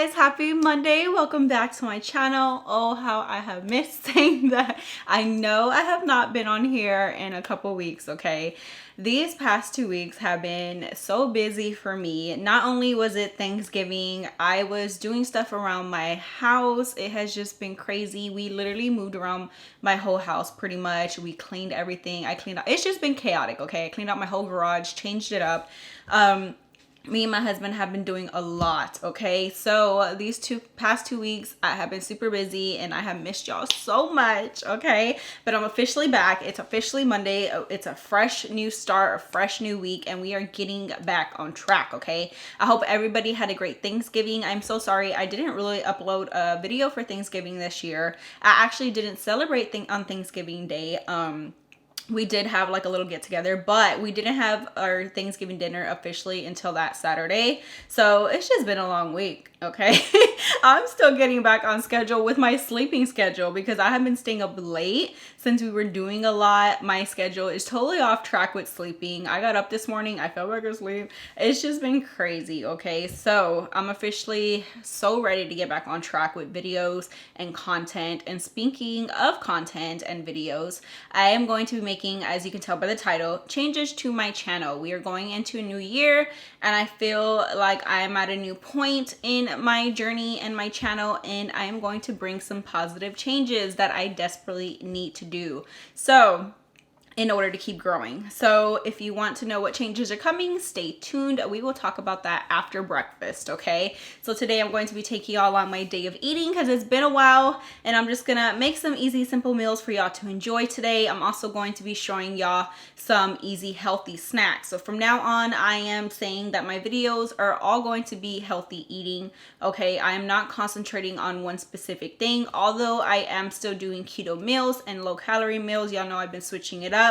guys, happy Monday. Welcome back to my channel. Oh, how I have missed saying that. I know I have not been on here in a couple weeks, okay? These past 2 weeks have been so busy for me. Not only was it Thanksgiving, I was doing stuff around my house. It has just been crazy. We literally moved around my whole house pretty much. We cleaned everything. I cleaned out. It's just been chaotic, okay? I cleaned out my whole garage, changed it up. Me and my husband have been doing a lot, okay? So these past 2 weeks I have been super busy and I have missed y'all so much, okay? But I'm officially back. It's officially Monday. It's a fresh new start, a fresh new week, and we are getting back on track, okay? I hope everybody had a great Thanksgiving. I'm so sorry I didn't really upload a video for Thanksgiving this year. I actually didn't celebrate on Thanksgiving Day. We did have like a little get together, but we didn't have our Thanksgiving dinner officially until that Saturday. So it's just been a long week, okay? I'm still getting back on schedule with my sleeping schedule because I have been staying up late since we were doing a lot. My schedule is totally off track with sleeping. I got up this morning, I fell back asleep. It's just been crazy, okay? So I'm officially so ready to get back on track with videos and content. And speaking of content and videos, I am going to be making, as you can tell by the title, changes to my channel. We are going into a new year and I feel like I am at a new point in my journey and my channel, and I am going to bring some positive changes that I desperately need to do. So in order to keep growing. So if you want to know what changes are coming, stay tuned. We will talk about that after breakfast, okay? So today I'm going to be taking y'all on my day of eating because it's been a while, and I'm just gonna make some easy, simple meals for y'all to enjoy today. I'm also going to be showing y'all some easy, healthy snacks. So from now on, I am saying that my videos are all going to be healthy eating, okay? I am not concentrating on one specific thing, although I am still doing keto meals and low calorie meals. Y'all know I've been switching it up.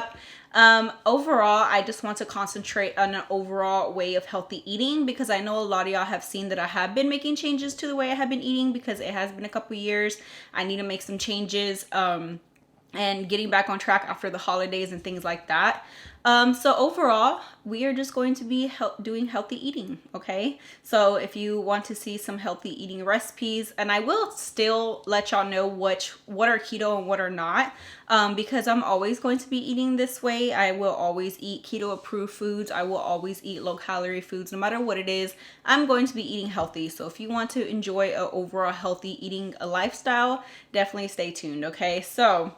Overall, I just want to concentrate on an overall way of healthy eating because I know a lot of y'all have seen that I have been making changes to the way I have been eating because it has been a couple years. I need to make some changes and getting back on track after the holidays and things like that. So overall, we are just going to be doing healthy eating, okay? So if you want to see some healthy eating recipes, and I will still let y'all know what are keto and what are not, because I'm always going to be eating this way. I will always eat keto approved foods. I will always eat low calorie foods. No matter what it is, I'm going to be eating healthy. So if you want to enjoy an overall healthy eating lifestyle, definitely stay tuned, okay? So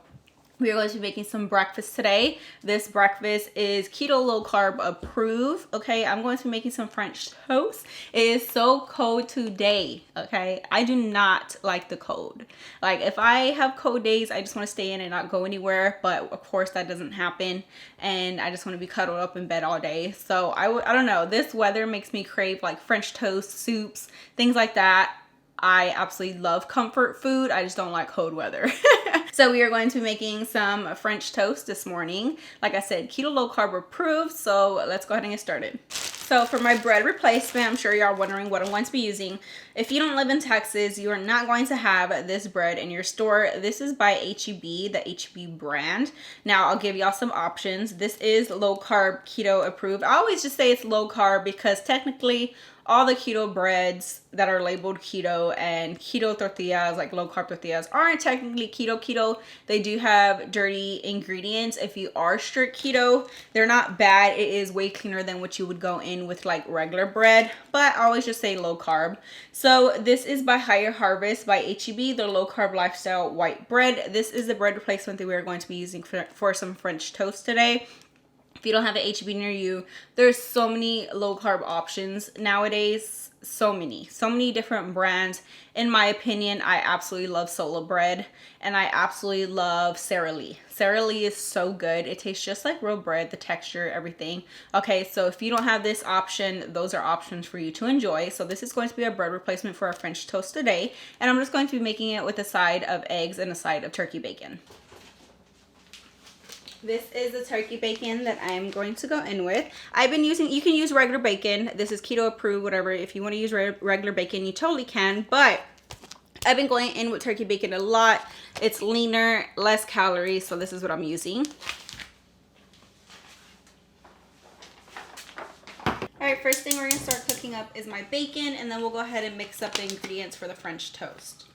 we are going to be making some breakfast today. This breakfast is keto low carb approved, okay? I'm going to be making some French toast. It is so cold today, okay? I do not like the cold. Like if I have cold days, I just want to stay in and not go anywhere, but of course that doesn't happen, and I just want to be cuddled up in bed all day. So I don't know, this weather makes me crave like French toast, soups, things like that. I absolutely love comfort food. I just don't like cold weather. So we are going to be making some French toast this morning. Like I said, keto low carb approved. So let's go ahead and get started. So for my bread replacement, I'm sure y'all are wondering what I'm going to be using. If you don't live in Texas, you are not going to have this bread in your store. This is by H-E-B, the H-E-B brand. Now I'll give y'all some options. This is low carb keto approved. I always just say it's low carb because technically all the keto breads that are labeled keto and keto tortillas, like low carb tortillas, aren't technically keto. They do have dirty ingredients. If you are strict keto, they're not bad. It is way cleaner than what you would go in with like regular bread, but I always just say low carb. So this is by Higher Harvest by H-E-B, the low carb lifestyle white bread. This is the bread replacement that we're going to be using for some French toast today. If you don't have an H-E-B near you, there's so many low carb options nowadays. So many different brands. In my opinion, I absolutely love Sola bread, and I absolutely love Sara Lee. Sara Lee is so good. It tastes just like real bread, the texture, everything. Okay, so if you don't have this option, those are options for you to enjoy. So this is going to be a bread replacement for our French toast today, and I'm just going to be making it with a side of eggs and a side of turkey bacon. This is the turkey bacon that I'm going to go in with. I've been using, you can use regular bacon. This is keto approved, whatever. If you want to use regular bacon, you totally can. But I've been going in with turkey bacon a lot. It's leaner, less calories. So this is what I'm using. All right, first thing we're gonna start cooking up is my bacon, and then we'll go ahead and mix up the ingredients for the French toast.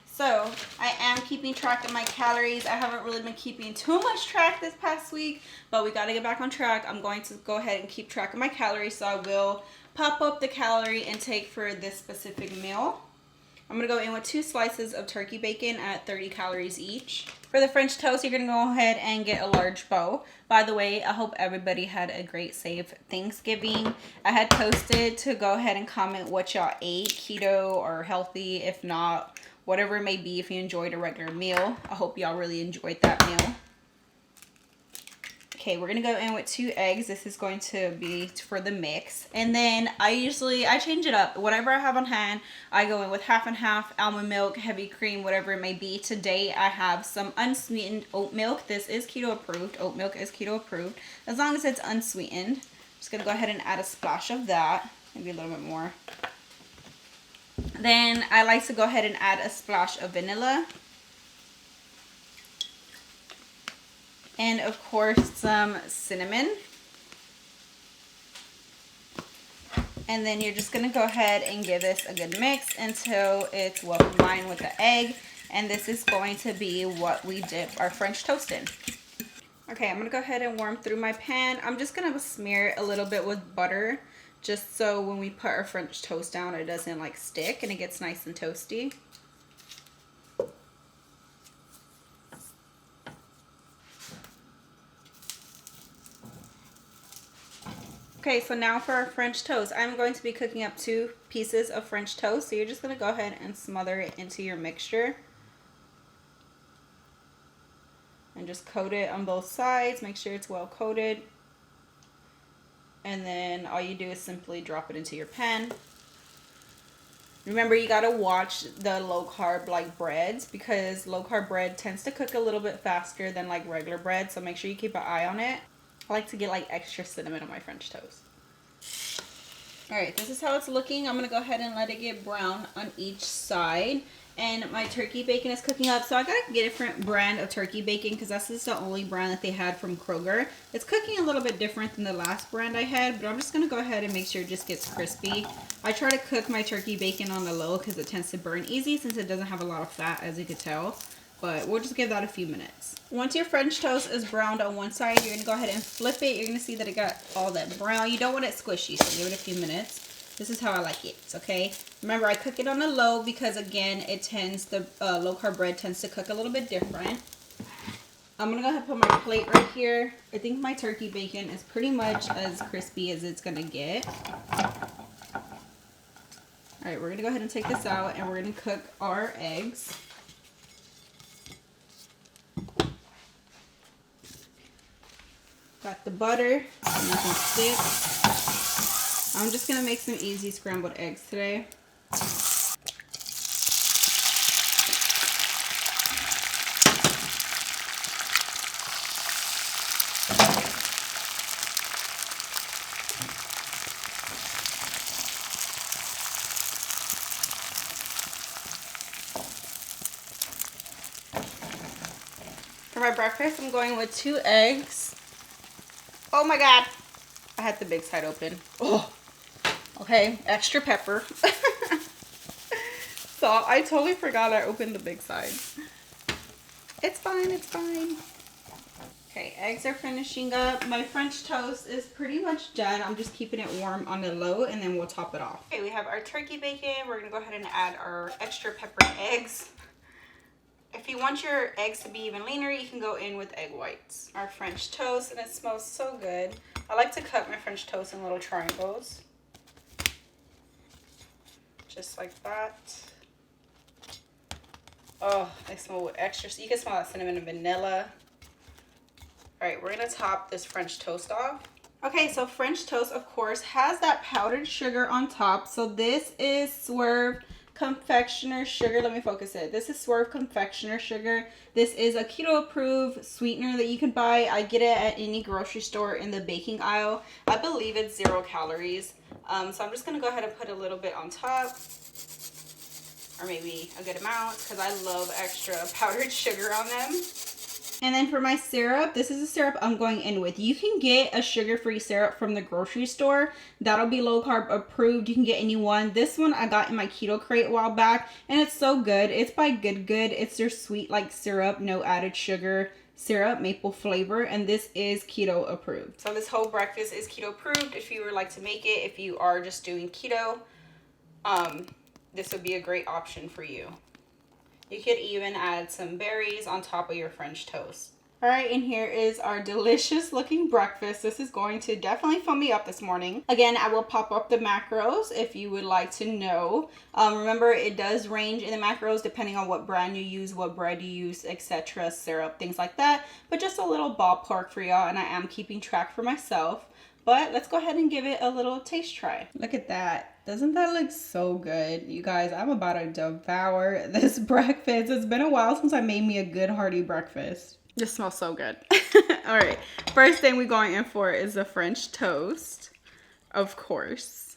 So I am keeping track of my calories. I haven't really been keeping too much track this past week, but we got to get back on track. I'm going to go ahead and keep track of my calories, so I will pop up the calorie intake for this specific meal. I'm going to go in with 2 slices of turkey bacon at 30 calories each. For the French toast, you're going to go ahead and get a large bowl. By the way, I hope everybody had a great, safe Thanksgiving. I had posted to go ahead and comment what y'all ate, keto or healthy. If not, whatever it may be, if you enjoyed a regular meal. I hope y'all really enjoyed that meal. Okay, we're gonna go in with 2 eggs. This is going to be for the mix. And then I change it up. Whatever I have on hand, I go in with half and half, almond milk, heavy cream, whatever it may be. Today I have some unsweetened oat milk. This is keto approved. Oat milk is keto approved, as long as it's unsweetened. Just gonna go ahead and add a splash of that, maybe a little bit more. Then I like to go ahead and add a splash of vanilla. And of course some cinnamon. And then you're just going to go ahead and give this a good mix until it's well combined with the egg. And this is going to be what we dip our French toast in. Okay, I'm going to go ahead and warm through my pan. I'm just going to smear it a little bit with butter, just so when we put our French toast down, it doesn't like stick and it gets nice and toasty. Okay, so now for our French toast, I'm going to be cooking up 2 pieces of French toast. So you're just going to go ahead and smother it into your mixture. And just coat it on both sides. Make sure it's well coated. And then all you do is simply drop it into your pan. Remember, you got to watch the low carb like breads, because low carb bread tends to cook a little bit faster than like regular bread. So make sure you keep an eye on it. I like to get like extra cinnamon on my French toast. Alright, this is how it's looking. I'm going to go ahead and let it get brown on each side. And my turkey bacon is cooking up. So I got to get a different brand of turkey bacon, because this is the only brand that they had from Kroger. It's cooking a little bit different than the last brand I had, but I'm just going to go ahead and make sure it just gets crispy. I try to cook my turkey bacon on the low because it tends to burn easy since it doesn't have a lot of fat, as you could tell. But we'll just give that a few minutes. Once your French toast is browned on one side, you're going to go ahead and flip it. You're going to see that it got all that brown. You don't want it squishy, so give it a few minutes. This is how I like it, okay? Remember, I cook it on the low because, again, the low-carb bread tends to cook a little bit different. I'm going to go ahead and put my plate right here. I think my turkey bacon is pretty much as crispy as it's going to get. All right, we're going to go ahead and take this out, and we're going to cook our eggs. Got the butter, so nothing sticks. I'm just going to make some easy scrambled eggs today. For my breakfast, I'm going with 2 eggs. Oh my God, I had the big side open. Oh, okay, extra pepper. So I totally forgot I opened the big side. It's fine, it's fine. Okay, eggs are finishing up. My French toast is pretty much done. I'm just keeping it warm on the low, and then we'll top it off. Okay, we have our turkey bacon. We're gonna go ahead and add our extra pepper eggs. If you want your eggs to be even leaner, you can go in with egg whites. Our French toast, and it smells so good. I like to cut my French toast in little triangles. Just like that. Oh, they smell extra. You can smell that cinnamon and vanilla. All right, we're gonna top this French toast off. Okay, so French toast, of course, has that powdered sugar on top. So this is Swerve confectioner sugar. Let me focus it. This is Swerve confectioner sugar. This is a keto approved sweetener that you can buy. I get it at any grocery store in the baking aisle. I believe it's 0 calories. So I'm just gonna go ahead and put a little bit on top, or maybe a good amount, because I love extra powdered sugar on them. And then for my syrup, this is a syrup I'm going in with. You can get a sugar-free syrup from the grocery store. That'll be low carb approved. You can get any one. This one I got in my KETOKRATE a while back, and it's so good. It's by Good. It's their sweet like syrup, no added sugar syrup, maple flavor, and this is keto approved. So this whole breakfast is keto approved. If you would like to make it, if you are just doing keto, this would be a great option for you. You could even add some berries on top of your French toast. All right, and here is our delicious looking breakfast. This is going to definitely fill me up this morning. Again, I will pop up the macros if you would like to know. Remember, it does range in the macros depending on what brand you use, what bread you use, etc., syrup, things like that. But just a little ballpark for y'all, and I am keeping track for myself. But let's go ahead and give it a little taste try. Look at that. Doesn't that look so good? You guys, I'm about to devour this breakfast. It's been a while since I made me a good hearty breakfast. This smells so good. All right. First thing we're going in for is the French toast, of course.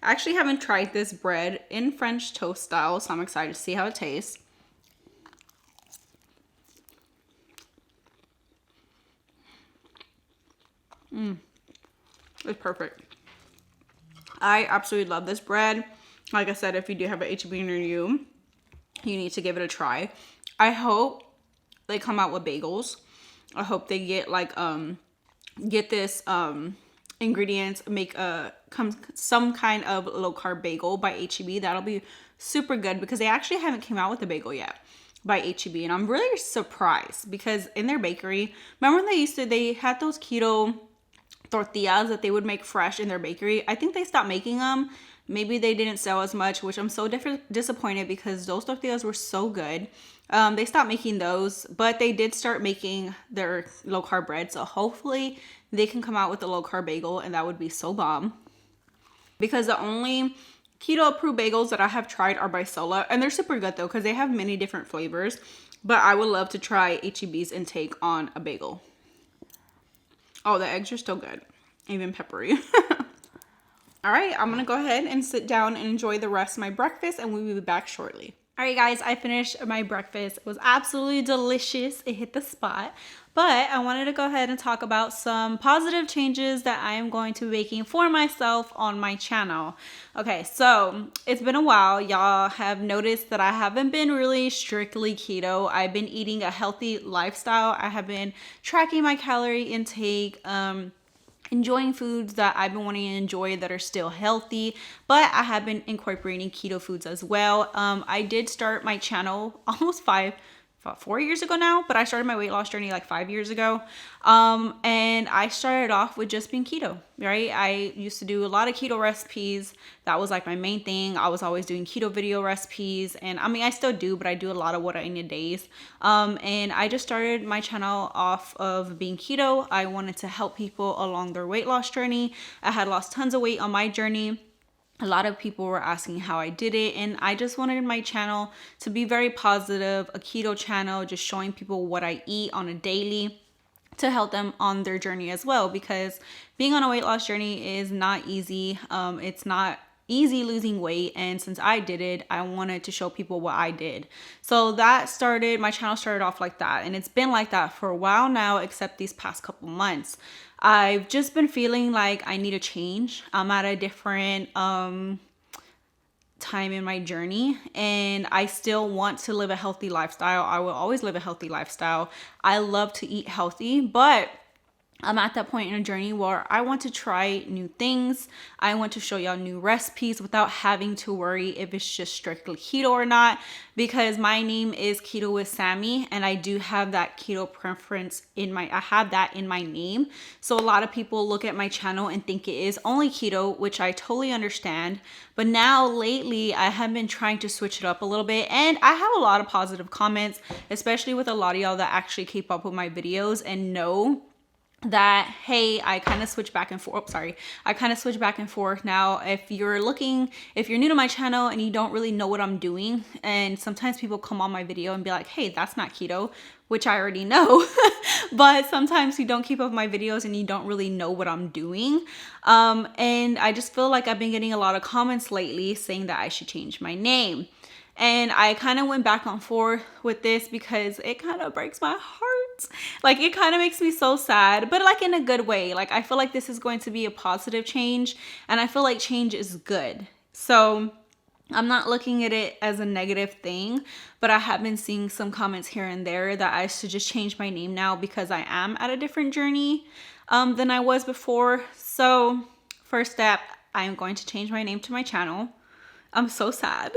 I actually haven't tried this bread in French toast style, so I'm excited to see how it tastes. It's perfect. I absolutely love this bread. Like I said, if you do have an HB near you, you need to give it a try. I hope they come out with bagels. I hope they get like get this ingredients, make some kind of low carb bagel by HEB. That'll be super good because they actually haven't came out with a bagel yet by HEB, and I'm really surprised because in their bakery, remember when they had those keto tortillas that they would make fresh in their bakery. I think they stopped making them. Maybe they didn't sell as much, which I'm so disappointed because those tortillas were so good. They stopped making those, but they did start making their low carb bread. So hopefully they can come out with a low carb bagel, and that would be so bomb. Because the only keto approved bagels that I have tried are by Sola, and they're super good though because they have many different flavors. But I would love to try HEB's intake on a bagel. Oh, the eggs are still good, even peppery. All right, I'm gonna go ahead and sit down and enjoy the rest of my breakfast, and we'll be back shortly. All right, guys, I finished my breakfast. It was absolutely delicious. It hit the spot. But I wanted to go ahead and talk about some positive changes that I am going to be making for myself on my channel. Okay, so it's been a while. Y'all have noticed that I haven't been really strictly keto. I've been eating a healthy lifestyle. I have been tracking my calorie intake, enjoying foods that I've been wanting to enjoy that are still healthy, but I have been incorporating keto foods as well. I did start my channel almost 4 years ago now, but I started my weight loss journey like 5 years ago. And I started off with just being keto, right? I used to do a lot of keto recipes. That was like my main thing. I was always doing keto video recipes, and I mean, I still do, but I do a lot of what I eat in days. And I just started my channel off of being keto. I wanted to help people along their weight loss journey. I had lost tons of weight on my journey. A lot of people were asking how I did it, and I just wanted my channel to be very positive, a keto channel, just showing people what I eat on a daily to help them on their journey as well, because being on a weight loss journey is not easy. It's not easy losing weight, and since I did it, I wanted to show people what I did. So my channel started off like that, and it's been like that for a while now, except these past couple months. I've just been feeling like I need a change. I'm at a different time in my journey, and I still want to live a healthy lifestyle. I will always live a healthy lifestyle. I love to eat healthy, but I'm at that point in a journey where I want to try new things. I want to show y'all new recipes without having to worry if it's just strictly keto or not, because my name is Keto with Sammy, and I do have that keto preference I have that in my name. So a lot of people look at my channel and think it is only keto, which I totally understand. But now lately I have been trying to switch it up a little bit, and I have a lot of positive comments, especially with a lot of y'all that actually keep up with my videos and know that, hey, I kind of switch back and forth. I kind of switch back and forth now. If you're new to my channel and you don't really know what I'm doing, and sometimes people come on my video and be like, hey, that's not keto, which I already know, but sometimes you don't keep up with my videos and you don't really know what I'm doing. And I just feel like I've been getting a lot of comments lately saying that I should change my name. And I kind of went back and forth with this because it kind of breaks my heart foods. Like, it kind of makes me so sad, but like in a good way. Like, I feel like this is going to be a positive change, and I feel like change is good. So I'm not looking at it as a negative thing, but I have been seeing some comments here and there that I should just change my name now because I am at a different journey than I was before. So first step, I am going to change my name to my channel. I'm so sad.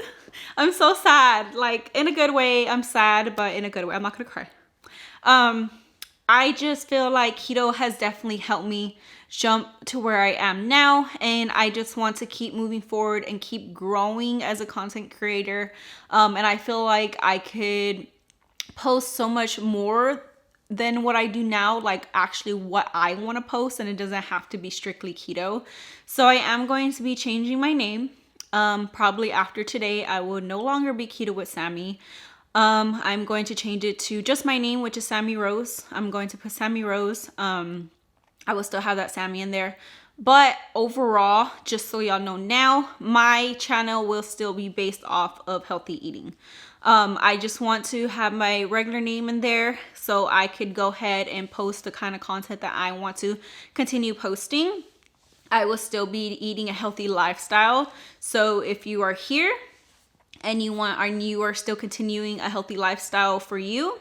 I'm so sad. Like, in a good way, I'm sad, but in a good way. I'm not gonna cry. I just feel like keto has definitely helped me jump to where I am now, and I just want to keep moving forward and keep growing as a content creator. And I feel like I could post so much more than what I do now, like actually what I want to post, and it doesn't have to be strictly keto. So I am going to be changing my name. Probably after today, I will no longer be Keto with Sammy. I'm going to change it to just my name, which is Sammy Rose. I'm going to put Sammy Rose. I will still have that Sammy in there. But overall, just so y'all know now, my channel will still be based off of healthy eating. I just want to have my regular name in there so I could go ahead and post the kind of content that I want to continue posting. I will still be eating a healthy lifestyle. So if you are here and you are still continuing a healthy lifestyle for you,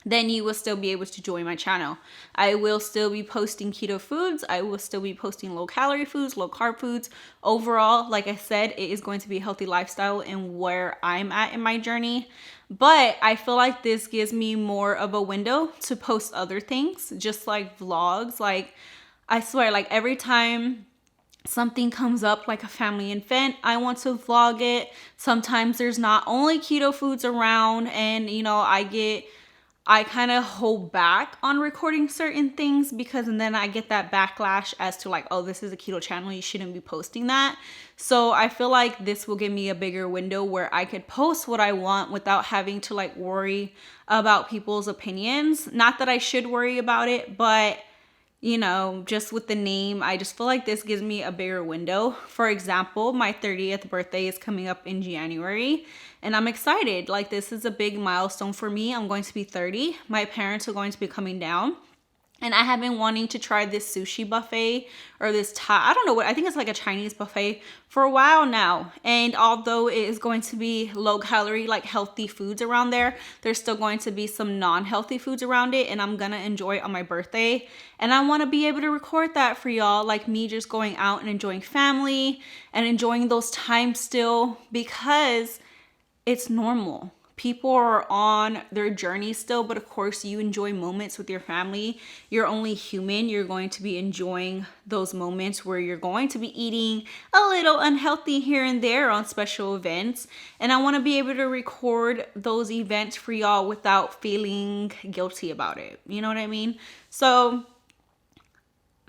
then you will still be able to join my channel. I will still be posting keto foods. I will still be posting low calorie foods, low carb foods. Overall, like I said, it is going to be a healthy lifestyle and where I'm at in my journey. But I feel like this gives me more of a window to post other things, just like vlogs. Like, I swear, like every time something comes up like a family event, I want to vlog it. Sometimes there's not only keto foods around, and I kind of hold back on recording certain things because, and then I get that backlash as to like, oh, this is a keto channel, you shouldn't be posting that. So I feel like this will give me a bigger window where I could post what I want without having to like worry about people's opinions. Not that I should worry about it, but just with the name, I just feel like this gives me a bigger window. For example, my 30th birthday is coming up in January, and I'm excited. Like, this is a big milestone for me. I'm going to be 30. My parents are going to be coming down. And I have been wanting to try this sushi buffet or this I don't know what, I think it's like a Chinese buffet for a while now. And although it is going to be low calorie, like healthy foods around there, there's still going to be some non-healthy foods around it. And I'm going to enjoy it on my birthday. And I want to be able to record that for y'all, like me just going out and enjoying family and enjoying those times still, because it's normal. People are on their journey still, but of course you enjoy moments with your family. You're only human. You're going to be enjoying those moments where you're going to be eating a little unhealthy here and there on special events. And I want to be able to record those events for y'all without feeling guilty about it. You know what I mean? So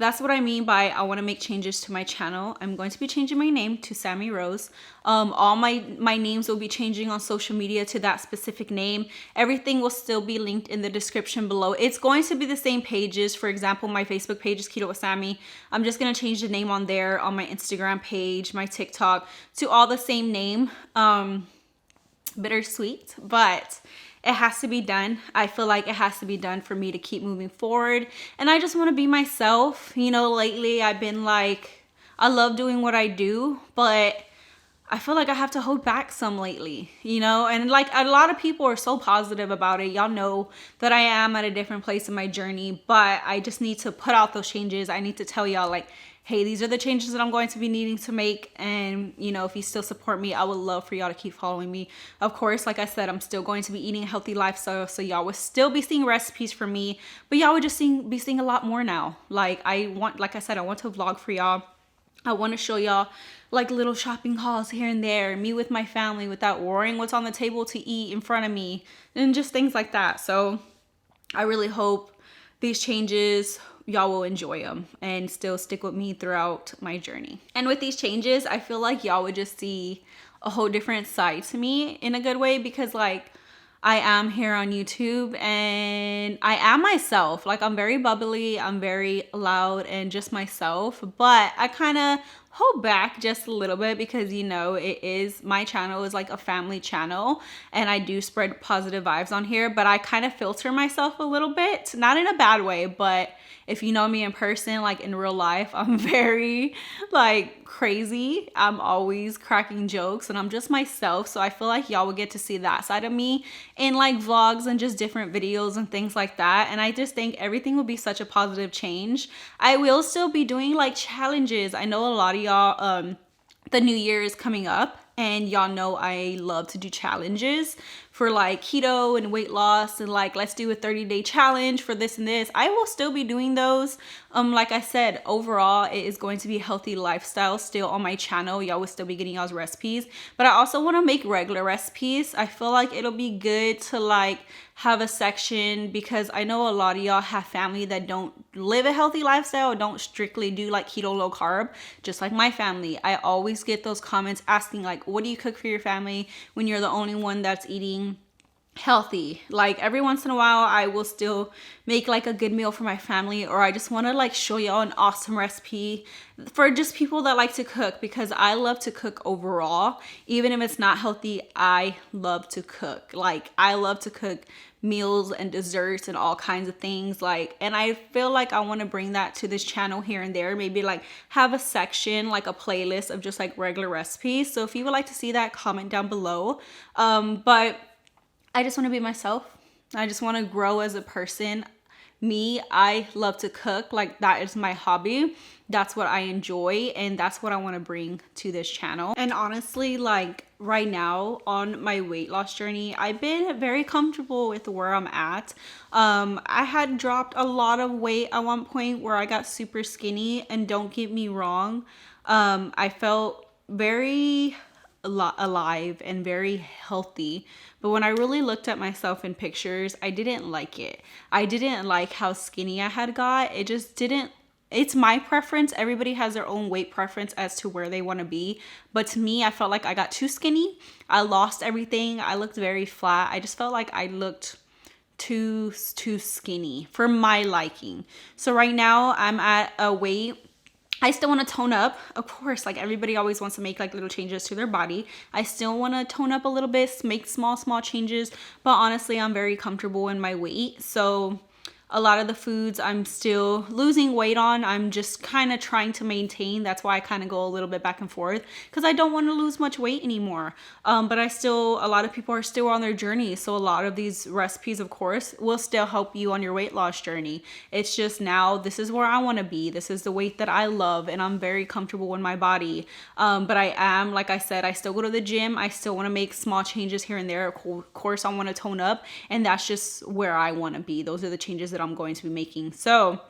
that's what I mean by I want to make changes to my channel. I'm going to be changing my name to Sammy Rose. All my names will be changing on social media to that specific name. Everything will still be linked in the description below. It's going to be the same pages. For example, my Facebook page is Keto with Sammy. I'm just going to change the name on there, on my Instagram page, my TikTok, to all the same name. Bittersweet, but it has to be done. I feel like it has to be done for me to keep moving forward. And I just want to be myself. Lately I've been like, I love doing what I do, but I feel like I have to hold back some lately, and like a lot of people are so positive about it. Y'all know that I am at a different place in my journey, but I just need to put out those changes. I need to tell y'all like, hey, these are the changes that I'm going to be needing to make. And, if you still support me, I would love for y'all to keep following me. Of course, like I said, I'm still going to be eating a healthy lifestyle. So y'all will still be seeing recipes from me, but y'all would just be seeing a lot more now. Like I want to vlog for y'all. I want to show y'all like little shopping hauls here and there, me with my family without worrying what's on the table to eat in front of me and just things like that. So I really hope these changes, y'all will enjoy them and still stick with me throughout my journey. And with these changes, I feel like y'all would just see a whole different side to me in a good way, because like I am here on YouTube and I am myself. Like, I'm very bubbly, I'm very loud and just myself, but I kind of hold back just a little bit because, you know, my channel is like a family channel and I do spread positive vibes on here, but I kind of filter myself a little bit, not in a bad way, but if you know me in person, like in real life, I'm very like crazy. I'm always cracking jokes and I'm just myself. So I feel like y'all will get to see that side of me in like vlogs and just different videos and things like that. And I just think everything will be such a positive change. I will still be doing like challenges. I know a lot of y'all, the new year is coming up and y'all know I love to do challenges for like keto and weight loss and like let's do a 30-day challenge for this and this. I will still be doing those. Like I said, overall it is going to be a healthy lifestyle still on my channel. Y'all will still be getting y'all's recipes, but I also want to make regular recipes. I feel like it'll be good to like have a section because I know a lot of y'all have family that don't live a healthy lifestyle, don't strictly do like keto low carb, just like my family. I always get those comments asking like, what do you cook for your family when you're the only one that's eating healthy? Like every once in a while I will still make like a good meal for my family, or I just want to like show y'all an awesome recipe for just people that like to cook, because I love to cook overall. Even if it's not healthy, I love to cook. Like I love to cook meals and desserts and all kinds of things, like, and I feel like I want to bring that to this channel here and there, maybe like have a section, like a playlist of just like regular recipes. So if you would like to see that, comment down below. But I just want to be myself. I just want to grow as a person. I love to cook. Like that is my hobby. That's what I enjoy, and that's what I want to bring to this channel. And honestly, like right now on my weight loss journey, I've been very comfortable with where I'm at. I had dropped a lot of weight at one point where I got super skinny, and don't get me wrong, I felt very alive and very healthy, but when I really looked at myself in pictures, I didn't like it. I didn't like how skinny I had got. It just didn't. It's my preference. Everybody has their own weight preference as to where they want to be, but to me, I felt like I got too skinny. I lost everything. I looked very flat. I just felt like I looked too skinny for my liking. So right now I'm at a weight, I still want to tone up. Of course, like everybody always wants to make like little changes to their body. I still want to tone up a little bit, make small changes, but honestly, I'm very comfortable in my weight. So a lot of the foods I'm still losing weight on, I'm just kind of trying to maintain. That's why I kind of go a little bit back and forth, because I don't want to lose much weight anymore. But a lot of people are still on their journey. So a lot of these recipes, of course, will still help you on your weight loss journey. It's just now, this is where I want to be. This is the weight that I love, and I'm very comfortable in my body. But I am, like I said, I still go to the gym. I still want to make small changes here and there. Of course, I want to tone up, and that's just where I want to be. Those are the changes that I'm going to be making. So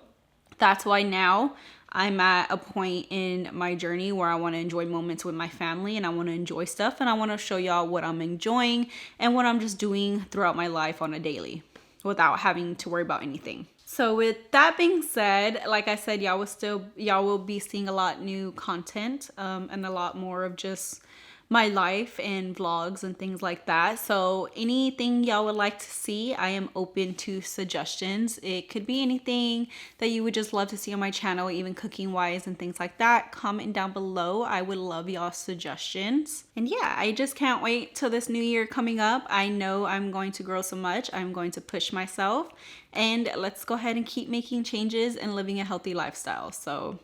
that's why now I'm at a point in my journey where I want to enjoy moments with my family, and I want to enjoy stuff, and I want to show y'all what I'm enjoying and what I'm just doing throughout my life on a daily without having to worry about anything. So with that being said, like I said, y'all will be seeing a lot new content, and a lot more of just my life and vlogs and things like that. So anything y'all would like to see, I am open to suggestions. It could be anything that you would just love to see on my channel, even cooking wise and things like that. Comment down below. I would love y'all's suggestions. And yeah, I just can't wait till this new year coming up. I know I'm going to grow so much. I'm going to push myself, and let's go ahead and keep making changes and living a healthy lifestyle. So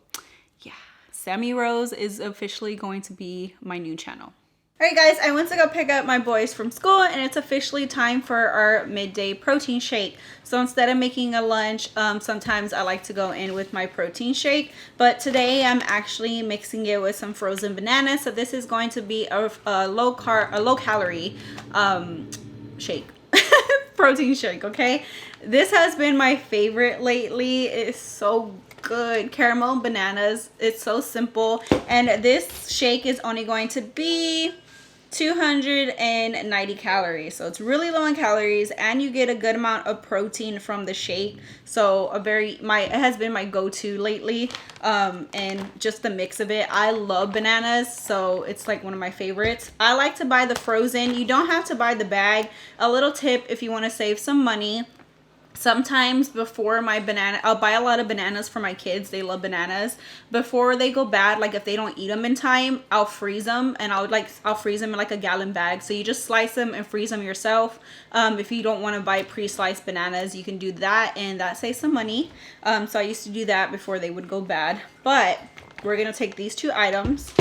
yeah, Sammy Rose is officially going to be my new channel. All right, guys, I went to go pick up my boys from school, and it's officially time for our midday protein shake. So instead of making a lunch, sometimes I like to go in with my protein shake, but today I'm actually mixing it with some frozen bananas. So this is going to be a low calorie shake. Protein shake, okay? This has been my favorite lately. It's so good. Caramel bananas. It's so simple. And this shake is only going to be 290 calories. So it's really low in calories, and you get a good amount of protein from the shake. So it has been my go-to lately. And just the mix of it. I love bananas, so it's like one of my favorites. I like to buy the frozen. You don't have to buy the bag. A little tip if you want to save some money. sometimes before my banana, I'll buy a lot of bananas for my kids. They love bananas. Before they go bad, like if they don't eat them in time, I'll freeze them, and I'll freeze them in like a gallon bag. So you just slice them and freeze them yourself. If you don't want to buy pre-sliced bananas, you can do that, and that saves some money. So I used to do that before they would go bad. But we're gonna take these 2 items,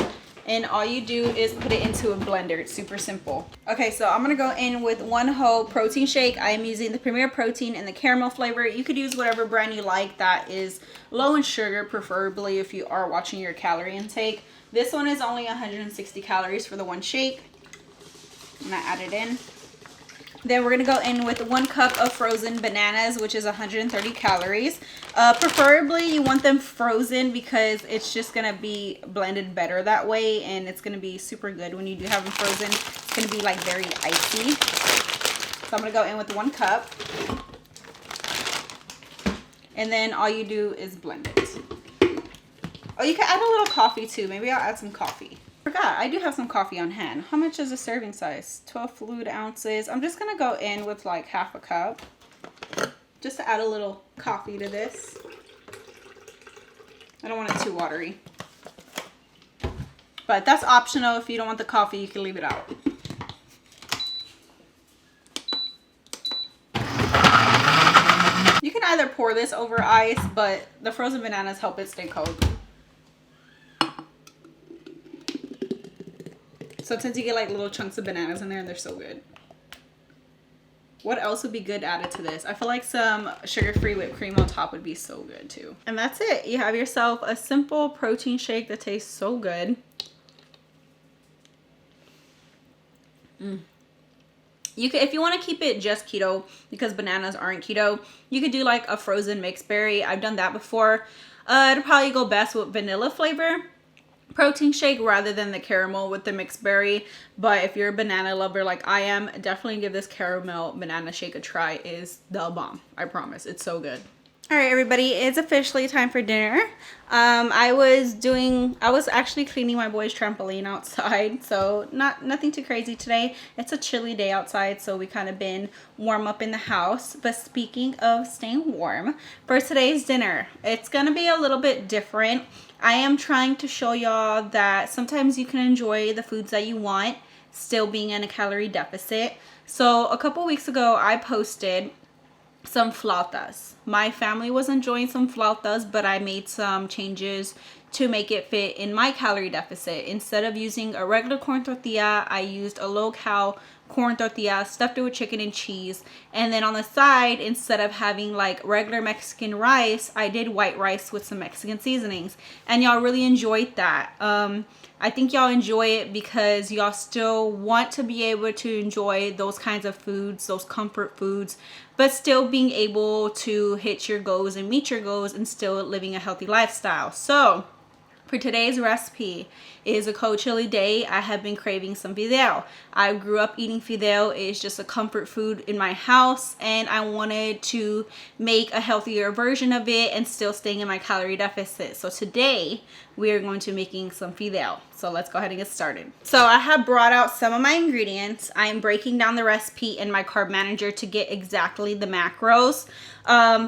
and all you do is put it into a blender. It's super simple. Okay, so I'm gonna go in with 1 whole protein shake. I am using the Premier Protein in the caramel flavor. You could use whatever brand you like that is low in sugar, preferably if you are watching your calorie intake. This one is only 160 calories for the 1 shake. I'm gonna add it in. Then we're gonna go in with 1 cup of frozen bananas, which is 130 calories. Preferably you want them frozen because it's just gonna be blended better that way, and it's gonna be super good when you do have them frozen. It's gonna be like very icy. So I'm gonna go in with 1 cup. And then all you do is blend it. Oh, you can add a little coffee too. Maybe I'll add some coffee. Forgot, I do have some coffee on hand. How much is a serving size? 12 fluid ounces. I'm just gonna go in with like half a cup just to add a little coffee to this. I don't want it too watery, but that's optional. If you don't want the coffee, you can leave it out. You can either pour this over ice, but the frozen bananas help it stay cold. Sometimes you get like little chunks of bananas in there, and they're so good. What else would be good added to this? I feel like some sugar-free whipped cream on top would be so good too. And that's it. You have yourself a simple protein shake that tastes so good. You could, if you want to keep it just keto, because bananas aren't keto, you could do like a frozen mixed berry. I've done that before. It'll probably go best with vanilla flavor protein shake rather than the caramel with the mixed berry. But if you're a banana lover like I am, definitely give this caramel banana shake a try. It is the bomb. I promise. It's so good. All right, everybody, it's officially time for dinner. I was actually cleaning my boy's trampoline outside, so nothing too crazy today. It's a chilly day outside, so we kind of been warm up in the house. But speaking of staying warm, for today's dinner, it's gonna be a little bit different. I am trying to show y'all that sometimes you can enjoy the foods that you want, still being in a calorie deficit. So a couple weeks ago, I posted some flautas. My family was enjoying some flautas, but I made some changes to make it fit in my calorie deficit. Instead of using a regular corn tortilla, I used a low-cal corn tortilla, stuffed it with chicken and cheese, and then on the side, instead of having like regular Mexican rice, I did white rice with some Mexican seasonings, and y'all really enjoyed that. I think y'all enjoy it because y'all still want to be able to enjoy those kinds of foods, those comfort foods, but still being able to hit your goals and meet your goals and still living a healthy lifestyle. So for today's recipe is a cold chilly day. I have been craving some fideo. I grew up eating fideo. It's just a comfort food in my house, and I wanted to make a healthier version of it and still staying in my calorie deficit. So today we are going to be making some fideo. So let's go ahead and get started. So I have brought out some of my ingredients. I am breaking down the recipe in my carb manager to get exactly the macros.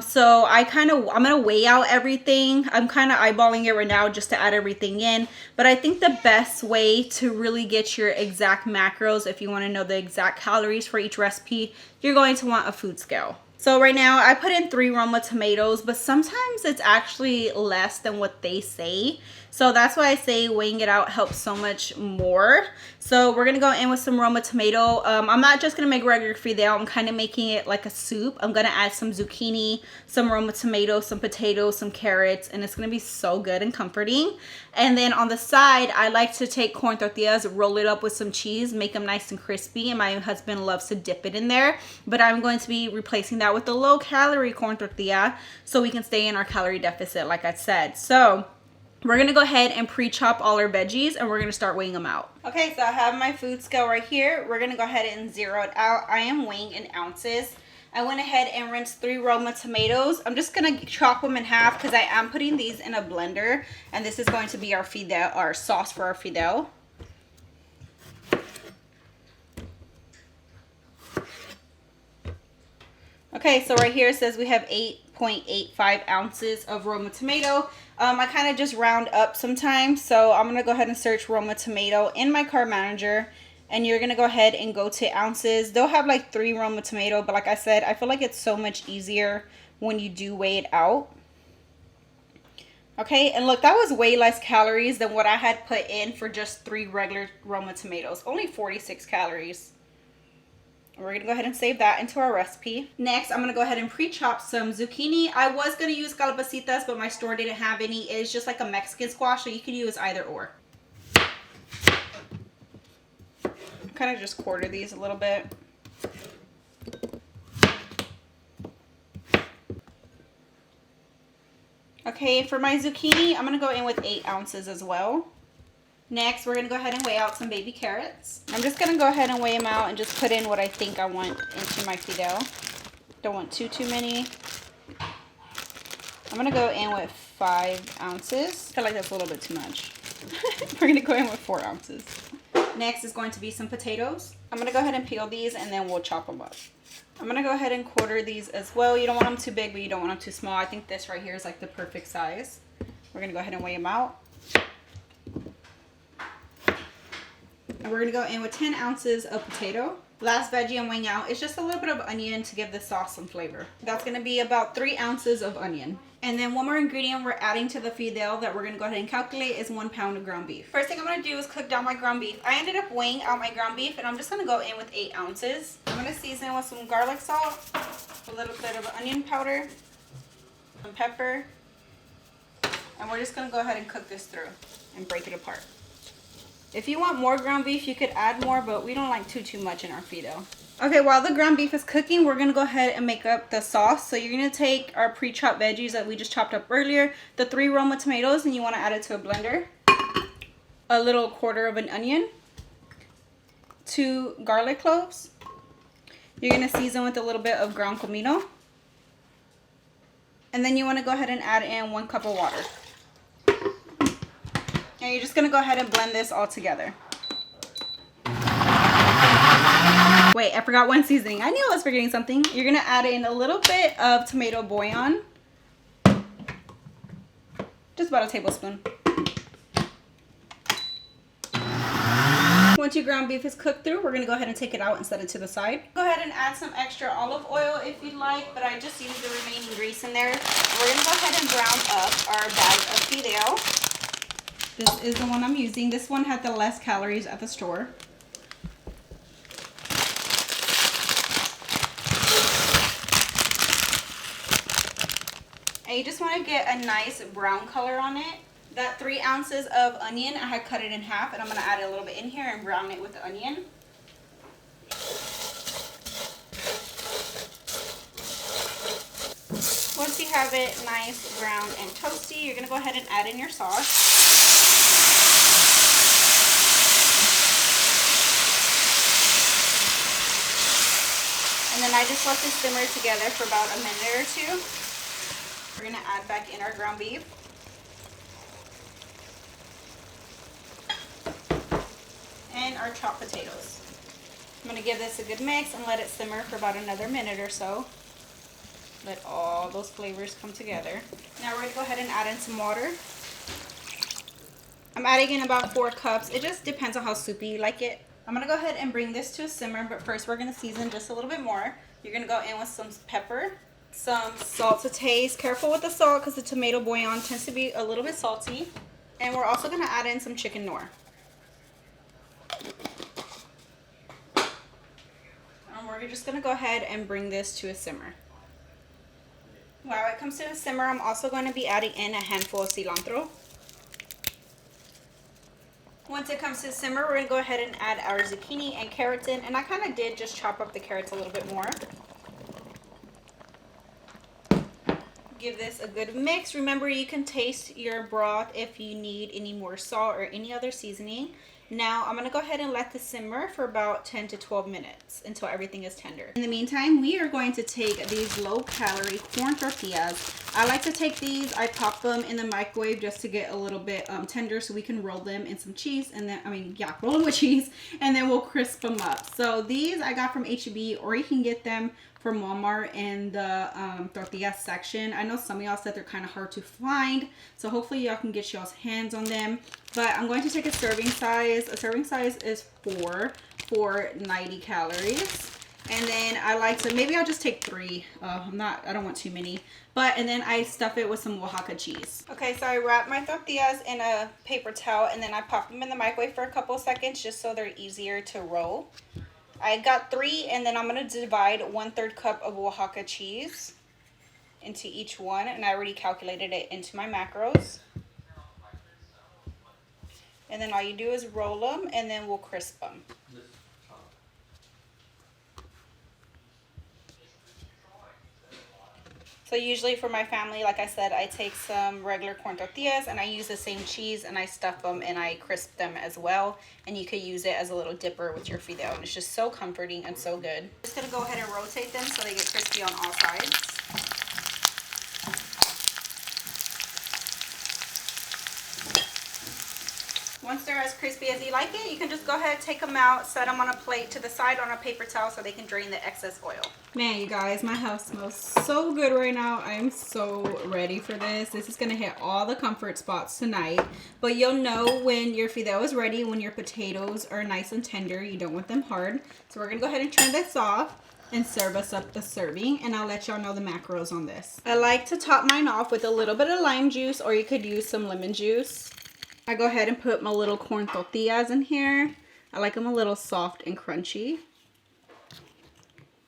So I'm gonna weigh out everything. I'm kind of eyeballing it right now just to add everything in, but I think the best way to really get your exact macros, if you want to know the exact calories for each recipe, you're going to want a food scale. So right now I put in 3 Roma tomatoes, but sometimes it's actually less than what they say. So that's why I say weighing it out helps so much more. So we're gonna go in with some Roma tomato. I'm not just gonna make regular fideo. I'm kind of making it like a soup. I'm gonna add some zucchini, some Roma tomato, some potatoes, some carrots, and it's gonna be so good and comforting. And then on the side, I like to take corn tortillas, roll it up with some cheese, make them nice and crispy, and my husband loves to dip it in there. But I'm going to be replacing that with a low-calorie corn tortilla so we can stay in our calorie deficit, like I said. So we're gonna go ahead and pre-chop all our veggies, and we're gonna start weighing them out. Okay, so I have my food scale right here. We're gonna go ahead and zero it out. I am weighing in ounces. I went ahead and rinsed 3 Roma tomatoes. I'm just gonna chop them in half because I am putting these in a blender, and this is going to be our fideo, our sauce for our fideo. Okay, so right here it says we have 8.85 ounces of Roma tomato. I kind of just round up sometimes, so I'm going to go ahead and search Roma tomato in my Carb Manager, and you're going to go ahead and go to ounces. They'll have like 3 Roma tomato, but like I said, I feel like it's so much easier when you do weigh it out. Okay, and look, that was way less calories than what I had put in for just 3 regular Roma tomatoes. Only 46 calories. We're going to go ahead and save that into our recipe. Next, I'm going to go ahead and pre-chop some zucchini. I was going to use calabacitas, but my store didn't have any. It's just like a Mexican squash, so you can use either or. Kind of just quarter these a little bit. Okay, for my zucchini, I'm going to go in with 8 ounces as well. Next, we're going to go ahead and weigh out some baby carrots. I'm just going to go ahead and weigh them out and just put in what I think I want into my fideo. Don't want too many. I'm going to go in with 5 ounces. I feel like that's a little bit too much. We're going to go in with 4 ounces. Next is going to be some potatoes. I'm going to go ahead and peel these and then we'll chop them up. I'm going to go ahead and quarter these as well. You don't want them too big, but you don't want them too small. I think this right here is like the perfect size. We're going to go ahead and weigh them out. And we're going to go in with 10 ounces of potato. Last veggie I'm weighing out is just a little bit of onion to give the sauce some flavor. That's going to be about 3 ounces of onion. And then one more ingredient we're adding to the fideo that we're going to go ahead and calculate is 1 pound of ground beef. First thing I'm going to do is cook down my ground beef. I ended up weighing out my ground beef and I'm just going to go in with 8 ounces. I'm going to season with some garlic salt, a little bit of onion powder, some pepper, and we're just going to go ahead and cook this through and break it apart. If you want more ground beef, you could add more, but we don't like too much in our fideo. Okay, while the ground beef is cooking, we're going to go ahead and make up the sauce. So you're going to take our pre-chopped veggies that we just chopped up earlier, the 3 Roma tomatoes, and you want to add it to a blender. A little quarter of an onion. 2 garlic cloves. You're going to season with a little bit of ground comino. And then you want to go ahead and add in 1 cup of water. And you're just going to go ahead and blend this all together. Wait, I forgot one seasoning. I knew I was forgetting something. You're going to add in a little bit of tomato bouillon. Just about a tablespoon. Once your ground beef is cooked through, we're going to go ahead and take it out and set it to the side. Go ahead and add some extra olive oil if you'd like, but I just used the remaining grease in there. We're going to go ahead and brown up our bag of fideo. This is the one I'm using. This one had the less calories at the store. And you just want to get a nice brown color on it. That 3 ounces of onion, I had cut it in half, and I'm going to add a little bit in here and brown it with the onion. Once you have it nice, brown, and toasty, you're going to go ahead and add in your sauce. And then I just let this simmer together for about a minute or 2. We're going to add back in our ground beef. And our chopped potatoes. I'm going to give this a good mix and let it simmer for about another minute or so. Let all those flavors come together. Now we're going to go ahead and add in some water. I'm adding in about 4 cups. It just depends on how soupy you like it. I'm going to go ahead and bring this to a simmer, but first we're going to season just a little bit more. You're going to go in with some pepper, some salt to taste. Careful with the salt because the tomato bouillon tends to be a little bit salty. And we're also going to add in some chicken noir. And we're just going to go ahead and bring this to a simmer. While it comes to a simmer, I'm also going to be adding in a handful of cilantro. Once it comes to simmer, we're going to go ahead and add our zucchini and carrots in. And I kind of did just chop up the carrots a little bit more. Give this a good mix. Remember, you can taste your broth if you need any more salt or any other seasoning. Now, I'm going to go ahead and let this simmer for about 10 to 12 minutes until everything is tender. In the meantime, we are going to take these low-calorie corn tortillas. I like to take these, I pop them in the microwave just to get a little bit tender so we can roll them in some cheese and then, roll them with cheese and then we'll crisp them up. So these I got from H-E-B, or you can get them from Walmart in the tortilla section. I know some of y'all said they're kind of hard to find, so hopefully y'all can get y'all's hands on them. But I'm going to take a serving size. A serving size is 4 for 90 calories. And then I like to, maybe I'll just take 3. I don't want too many. And then I stuff it with some Oaxaca cheese. Okay, so I wrap my tortillas in a paper towel and then I pop them in the microwave for a couple of seconds just so they're easier to roll. I got 3, and then I'm going to divide 1/3 cup of Oaxaca cheese into each one, and I already calculated it into my macros. And then all you do is roll them, and then we'll crisp them. So usually for my family, like I said, I take some regular corn tortillas and I use the same cheese and I stuff them and I crisp them as well. And you could use it as a little dipper with your fideo. And it's just so comforting and so good. I'm just gonna go ahead and rotate them so they get crispy on all sides. Once they're as crispy as you like it, you can just go ahead, take them out, set them on a plate to the side on a paper towel so they can drain the excess oil. Man, you guys, my house smells so good right now. I'm so ready for this. This is going to hit all the comfort spots tonight. But you'll know when your fideo is ready, when your potatoes are nice and tender. You don't want them hard. So we're going to go ahead and turn this off and serve us up the serving, and I'll let y'all know the macros on this. I like to top mine off with a little bit of lime juice, or you could use some lemon juice. I go ahead and put my little corn tortillas in here. I like them a little soft and crunchy.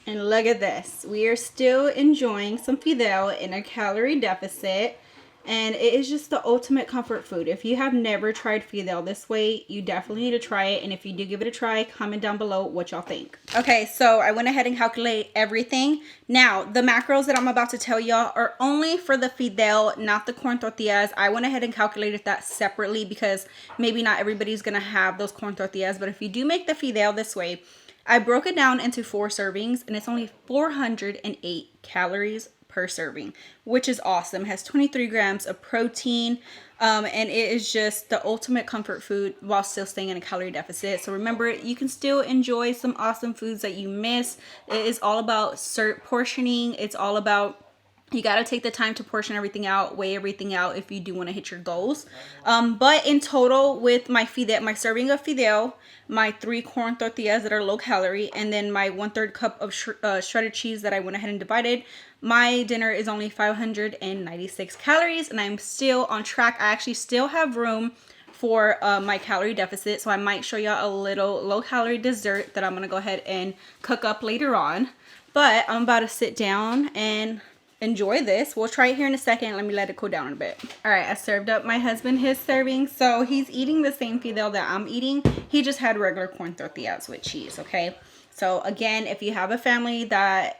And look at this. We are still enjoying some fideo in a calorie deficit. And it is just the ultimate comfort food. If you have never tried fideo this way, you definitely need to try it. And if you do give it a try, comment down below what y'all think. Okay, so I went ahead and calculated everything. Now, the macros that I'm about to tell y'all are only for the fideo, not the corn tortillas. I went ahead and calculated that separately because maybe not everybody's going to have those corn tortillas. But if you do make the fideo this way, I broke it down into 4 servings and it's only 408 calories per serving, which is awesome. It has 23 grams of protein, and it is just the ultimate comfort food while still staying in a calorie deficit. So remember, you can still enjoy some awesome foods that you miss. It is all about portioning. It's all about, you got to take the time to portion everything out, weigh everything out if you do want to hit your goals. But in total, with my fideo, my serving of fideo, my 3 corn tortillas that are low calorie, and then my 1/3 cup of shredded cheese that I went ahead and divided, my dinner is only 596 calories, and I'm still on track. I actually still have room for my calorie deficit, so I might show y'all a little low calorie dessert that I'm gonna go ahead and cook up later on. But I'm about to sit down and enjoy this. We'll try it here in a second. Let me let it cool down a bit. All right, I served up my husband his serving. So he's eating the same fideo that I'm eating. He just had regular corn tortillas with cheese, okay? So again, if you have a family that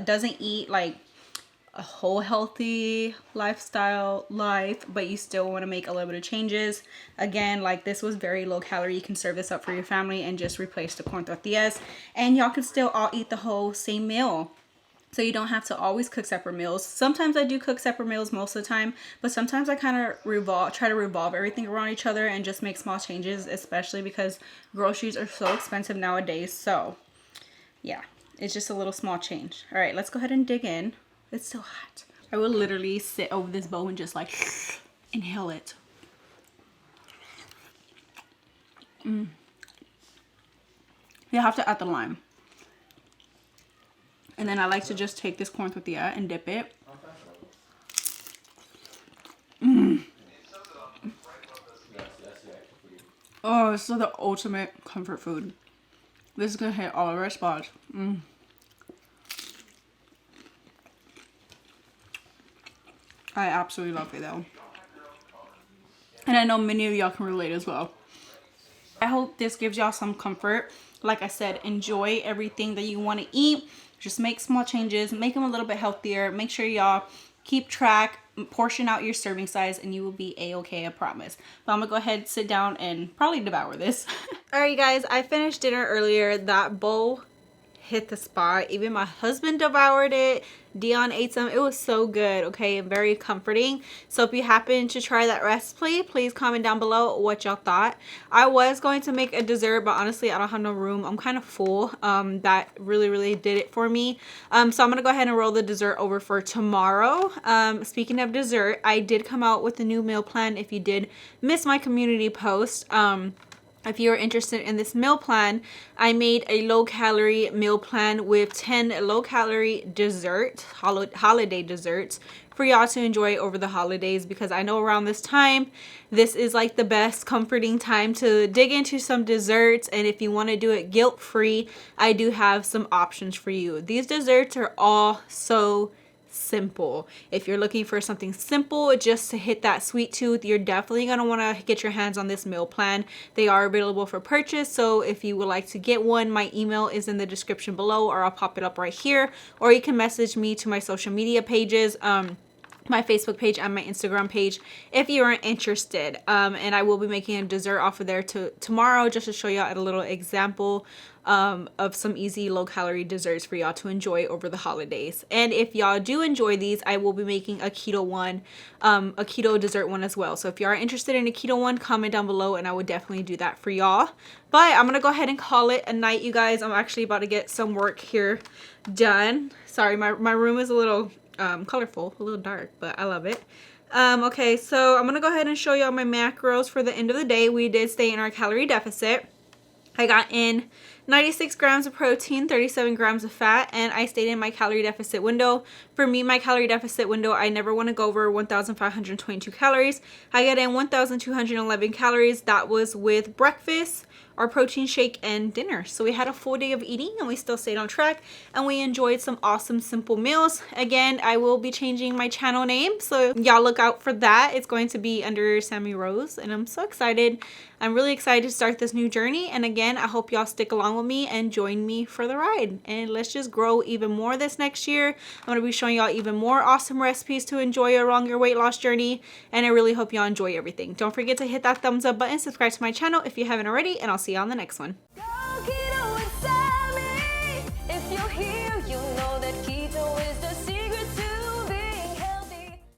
doesn't eat like a whole healthy lifestyle but you still want to make a little bit of changes, again, like this was very low calorie. You can serve this up for your family and just replace the corn tortillas, and y'all can still all eat the whole same meal. So you don't have to always cook separate meals. Sometimes I do cook separate meals most of the time, but sometimes I kind of try to revolve everything around each other and just make small changes, especially because groceries are so expensive nowadays. So yeah, it's just a little small change. All right, let's go ahead and dig in. It's so hot. I will literally sit over this bowl and just like inhale it. You have to add the lime. And then I like to just take this corn tortilla and dip it. Oh, it's the ultimate comfort food. This is gonna hit all of our spots. I absolutely love it though. And I know many of y'all can relate as well. I hope this gives y'all some comfort. Like I said, enjoy everything that you want to eat. Just make small changes, make them a little bit healthier. Make sure y'all keep track, portion out your serving size, and you will be a-okay, I promise. But I'm gonna go ahead, sit down, and probably devour this. All right, guys, I finished dinner earlier. That bowl hit the spot. Even my husband devoured it. Dion ate some. It was so good, okay, and very comforting. So if you happen to try that recipe, please comment down below what y'all thought. I was going to make a dessert, but honestly I don't have no room. I'm kind of full. That really did it for me. So I'm gonna go ahead and roll the dessert over for tomorrow. Speaking of dessert, I did come out with a new meal plan. If you did miss my community post, if you're interested in this meal plan, I made a low-calorie meal plan with 10 low-calorie desserts, holiday desserts, for y'all to enjoy over the holidays, because I know around this time, this is like the best comforting time to dig into some desserts. And if you want to do it guilt-free, I do have some options for you. These desserts are all so simple. If you're looking for something simple just to hit that sweet tooth, you're definitely going to want to get your hands on this meal plan. They are available for purchase, so if you would like to get one, my email is in the description below, or I'll pop it up right here, or you can message me to my social media pages, my Facebook page and my Instagram page, if you are interested. And I will be making a dessert off of there tomorrow, just to show y'all a little example of some easy low-calorie desserts for y'all to enjoy over the holidays. And if y'all do enjoy these, I will be making a keto one, a keto dessert one as well. So if you are interested in a keto one, comment down below and I would definitely do that for y'all. But I'm gonna go ahead and call it a night, you guys. I'm actually about to get some work here done. Sorry, my room is a little colorful, a little dark, but I love it. Okay, so I'm gonna go ahead and show y'all my macros for the end of the day. We did stay in our calorie deficit. I got in 96 grams of protein, 37 grams of fat, and I stayed in my calorie deficit window. For me, my calorie deficit window, I never want to go over 1,522 calories. I got in 1,211 calories. That was with breakfast, our protein shake, and dinner. So we had a full day of eating and we still stayed on track and we enjoyed some awesome simple meals. Again, I will be changing my channel name, so y'all look out for that. It's going to be under Sammy Rose and I'm so excited. I'm really excited to start this new journey, and again, I hope y'all stick along with me and join me for the ride, and let's just grow even more this next year. I'm going to be showing y'all even more awesome recipes to enjoy along your weight loss journey, and I really hope y'all enjoy everything. Don't forget to hit that thumbs up button, subscribe to my channel if you haven't already, and I'll see you on the next one.